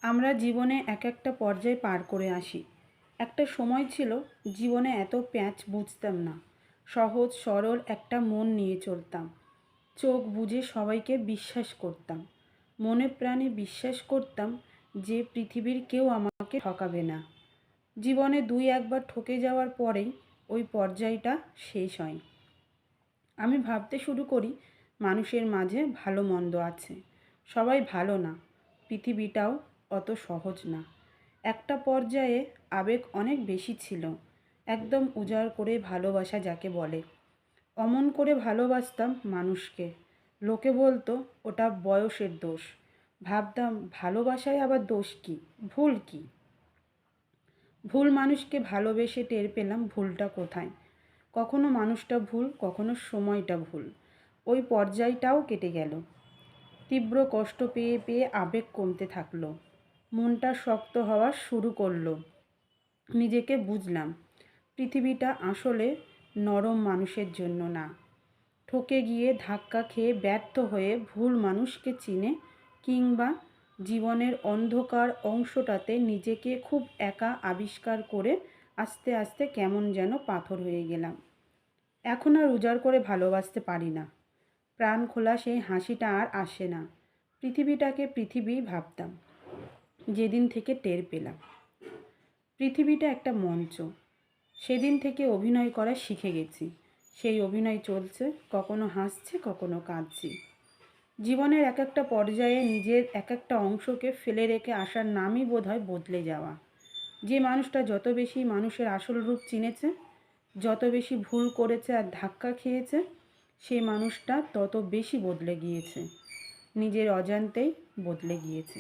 আমরা জীবনে এক একটা পর্যায় পার করে আসি। একটা সময় ছিল জীবনে এত প্যাঁচ বুঝতাম না। সহজ সরল একটা মন নিয়ে চলতাম। চোখ বুজে সবাইকে বিশ্বাস করতাম। মনে প্রাণে বিশ্বাস করতাম যে পৃথিবীর কেউ আমাকে ঠকাবে না। জীবনে দুই একবার ঠকে যাওয়ার পরেই ওই পর্যায়টা শেষ হয়। আমি ভাবতে শুরু করি মানুষের মাঝে ভালো মন্দ আছে, সবাই ভালো না, পৃথিবীটাও অত সহজ না। একটা পর্যায়ে আবেগ অনেক বেশি ছিল, একদম উজাড় করে ভালোবাসা যাকে বলে। অমন করে ভালোবাসতাম মানুষকে। লোকে বলতো ওটা বয়সের দোষ। ভাবতাম ভালোবাসায় আবার দোষ কী, ভুল কী? ভুল মানুষকে ভালোবেসে টের পেলাম ভুলটা কোথায়। কখনো মানুষটা ভুল, কখনো সময়টা ভুল। ওই পর্যায়টাও কেটে গেল। তীব্র কষ্ট পেয়ে পেয়ে আবেগ কমতে থাকলো। মনটা শক্ত হওয়া শুরু করলো। নিজেকে বুঝলাম পৃথিবীটা আসলে নরম মানুষের জন্য না। ঠকে গিয়ে ধাক্কা খেয়ে ব্যর্থ হয়ে ভুল মানুষকে চিনে, কিংবা জীবনের অন্ধকার অংশটাতে নিজেকে খুব একা আবিষ্কার করে আস্তে আস্তে কেমন যেন পাথর হয়ে গেলাম। এখন আর উজাড় করে ভালোবাসতে পারি না। প্রাণ খোলা সেই হাসিটা আর আসে না। পৃথিবীটাকে পৃথিবী ভাবতাম, যেদিন থেকে টের পেলাম পৃথিবীটা একটা মঞ্চ। সেদিন থেকে অভিনয় করা শিখে গেছি। সেই অভিনয় চলছে, কখনো হাসছে, কখনো কাঁদছি। জীবনের এক একটা পর্যায়ে নিজের এক একটা অংশকে ফেলে রেখে আসার নামই বোধহয় বদলে যাওয়া। যে মানুষটা যত বেশি মানুষের আসল রূপ চিনেছে, যত বেশি ভুল করেছে আর ধাক্কা খেয়েছে, সেই মানুষটা তত বেশি বদলে গিয়েছে, নিজের অজান্তেই বদলে গিয়েছে।